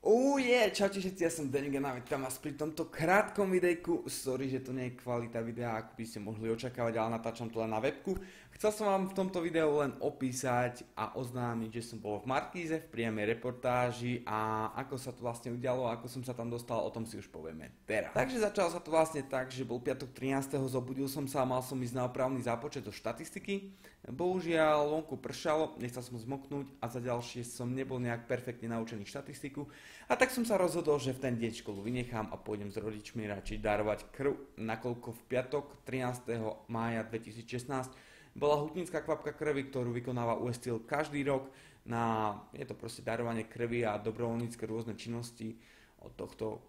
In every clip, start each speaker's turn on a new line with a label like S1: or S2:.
S1: Čaute všetci, ja som Denik a vítam vás pri tomto krátkom videjku. Sorry, že to nie je kvalita videa, ako by ste mohli očakávať, ale natáčam to len na webku. Chcel som vám v tomto videu len opísať a oznámiť, že som bol v Markíze v priamej reportáži a ako sa to vlastne udialo, ako som sa tam dostal, o tom si už povieme teraz. Takže začalo sa to vlastne tak, že bol piatok 13. zobudil som sa a mal som ísť na opravný zápočet do štatistiky. Bohužiaľ vonku pršalo, nechcel som zmoknúť a za ďalšie som nebol nejak perfektne naučený štatistiku. A tak som sa rozhodol, že v ten deň školu vynechám a pôjdem s rodičmi radšej darovať krv, nakoľko v piatok 13. mája 2016 bola hutnícka kvapka krvi, ktorú vykonáva US Steel každý rok. Je to proste darovanie krvi a dobrovoľnícke rôzne činnosti od tohto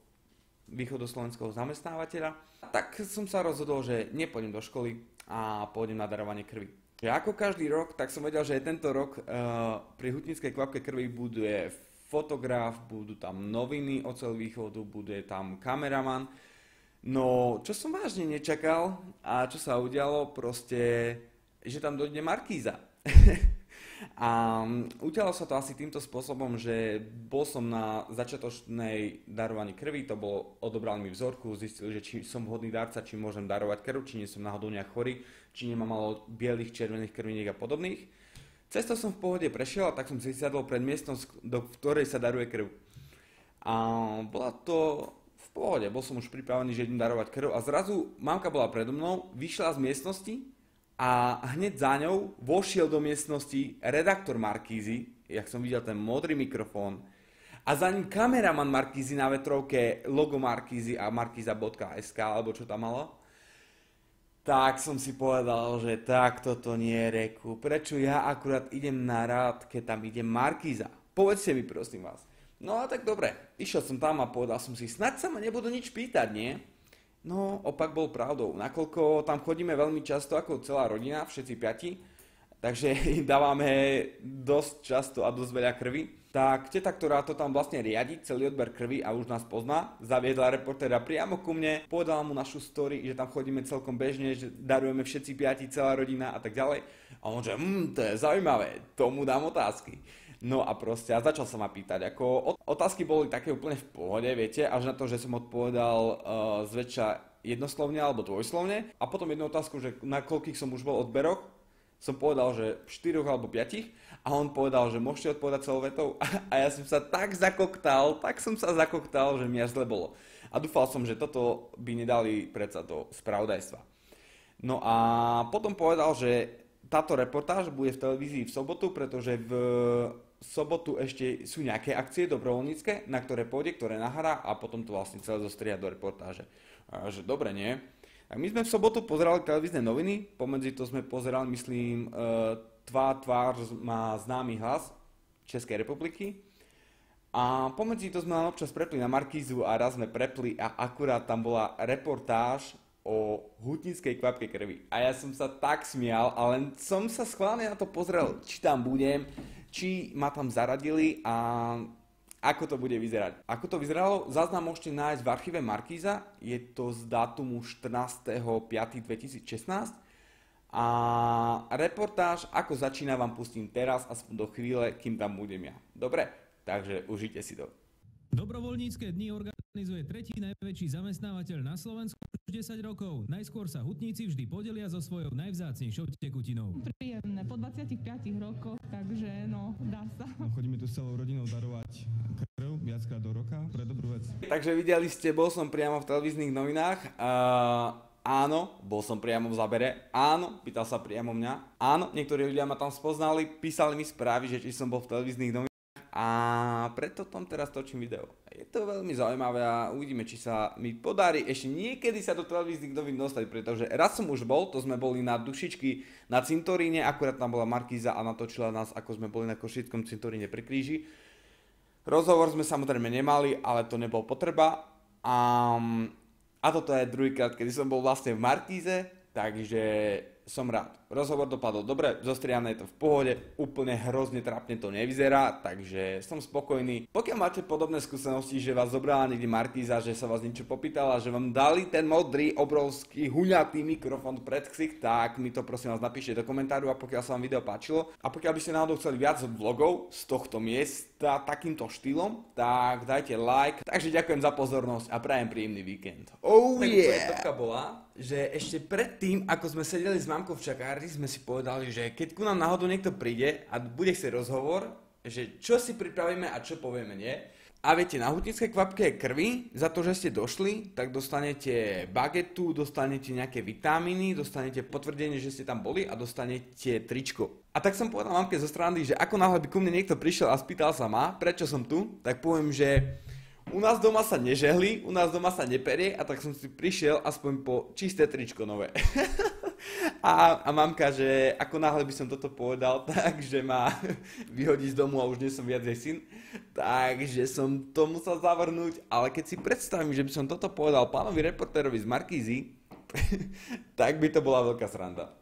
S1: východoslovenského zamestnávateľa. Tak som sa rozhodol, že nepôjdem do školy a pôjdem na darovanie krvi. Ako každý rok, tak som vedel, že tento rok pri hutníckej kvapke krvi bude fotograf, budú tam noviny o celý východu, bude tam kameraman. No, čo som vážne nečakal a čo sa udialo, proste, že tam dojde Markíza. A udialo sa to asi týmto spôsobom, že bol som na začiatočnej darovaní krvi, to bolo, odobrali mi vzorku, zistili, že či som vhodný darca, či môžem darovať krv, či nie som náhodou nejak chorý, či nemám malo bielých, červených krviniek a podobných. Cestou som v pohode prešiel a tak som si sadol pred miestnosť, v ktorej sa daruje krv. A bola to v pohode, bol som už pripravený, že idem darovať krv a zrazu mamka bola predo mnou, vyšla z miestnosti a hneď za ňou vošiel do miestnosti redaktor Markízy, jak som videl ten modrý mikrofón, a za ním kameraman Markízy na vetrovke, logo Markízy a markiza.sk, alebo čo tam malo. Tak som si povedal, že tak toto nie je reku. Prečo ja akurát idem na rád, keď tam ide Markíza? Povedzte mi prosím vás. No a tak dobre, išiel som tam a povedal som si, snáď sa ma nebudú nič pýtať, nie? No, opak bol pravdou, nakoľko tam chodíme veľmi často ako celá rodina, všetci piati, takže dávame dosť často a dosť veľa krvi. Tak teta, ktorá to tam vlastne riadi, celý odber krvi a už nás pozná, zaviedla reportéra priamo ku mne, povedala mu našu story, že tam chodíme celkom bežne, že darujeme všetci piati, celá rodina a tak ďalej. A on že, to je zaujímavé, tomu dám otázky. No a proste, a začal sa ma pýtať, ako otázky boli také úplne v pohode, viete, až na to, že som odpovedal zväčša jednoslovne alebo dvojslovne. A potom jednu otázku, že na koľkých som už bol odberoch, som povedal, že 4 alebo 5 a on povedal, že môžete odpovedať celou vetou a ja som sa tak zakoktal, že mi až zle bolo. A dúfal som, že toto by nedali predsa do spravodajstva. No a potom povedal, že táto reportáž bude v televízii v sobotu, pretože v sobotu ešte sú nejaké akcie dobrovoľnícke, na ktoré pôjde, ktoré nahrá a potom to vlastne celé zostria do reportáže. A že dobre, nie? Tak my sme v sobotu pozerali televízne noviny, pomedzi to sme pozerali, myslím, tvár má známy hlas Českej republiky. A pomedzi to sme občas prepli na Markízu a raz sme prepli a akurát tam bola reportáž o hutníckej kvapke krvi. A ja som sa tak smial, ale som sa schválne na to pozrel, či tam budem, či ma tam zaradili a ako to bude vyzerať. Ako to vyzeralo, záznam môžete nájsť v archíve Markíza, je to z dátumu 14.5.2016 a reportáž, ako začína, vám pustím teraz, aspoň do chvíle, kým tam budem ja. Dobre, takže užite si to.
S2: Dobrovoľnícke dni organizuje tretí najväčší zamestnávateľ na Slovensku už 10 rokov. Najskôr sa hutníci vždy podelia so svojou najvzácnejšou tekutinou.
S3: Príjemné, po 25 rokoch, takže no, dá sa.
S4: Chodíme tu s celou rodinou darovať krv viackrát do roka pre dobrú vec.
S1: Takže videli ste, bol som priamo v televíznych novinách. Áno, bol som priamo v zábere. Áno, pýtal sa priamo mňa. Áno, niektorí ľudia ma tam spoznali, písali mi správy, že či som bol v televíznych novinách. A preto tam teraz točím video. Je to veľmi zaujímavé a uvidíme, či sa mi podarí ešte niekedy sa do televíznych novín dostať, pretože raz som už bol, to sme boli na Dušičky na cintoríne, akurát tam bola Markíza a natočila nás, ako sme boli na Košickom cintoríne pri kríži. Rozhovor sme samozrejme nemali, ale to nebol potreba. A toto je druhýkrát, kedy som bol vlastne v Markíze, takže som rád. rozhovor dopadol dobre, zostriané je to v pohode, úplne hrozne trápne to nevyzerá, takže som spokojný. Pokiaľ máte podobné skúsenosti, že vás zobrala niekde Markíza, že sa vás niečo popýtala, že vám dali ten modrý, obrovský, huňatý mikrofón pred ksich, tak mi to prosím vás napíšte do komentáru, a pokiaľ sa vám video páčilo a pokiaľ by ste náhodou chceli viac vlogov z tohto miesta takýmto štýlom, tak dajte like. Takže ďakujem za pozornosť a prajem príjemný víkend. Oh yeah! Tak bola, že ešte predtým, ako sme sedeli s mamkou v čakárni, sme si povedali, že keď ku nám náhodou niekto príde a bude chcieť rozhovor, že čo si pripravíme a čo povieme, nie? A viete, na hutnickej kvapke krvi, za to, že ste došli, tak dostanete bagetu, dostanete nejaké vitamíny, dostanete potvrdenie, že ste tam boli a dostanete tričko. A tak som povedal mamke zo strany, že ako náhle by ku mne niekto prišiel a spýtal sa ma, prečo som tu, tak poviem, že u nás doma sa nežehli, u nás doma sa neperie, a tak som si prišiel aspoň po čisté tričko nové. A mamka, že ako náhle by som toto povedal, takže ma vyhodí z domu a už nie som viac jej syn. Takže som to musel zavrhnúť, ale keď si predstavím, že by som toto povedal pánovi reportérovi z Markízy, tak by to bola veľká sranda.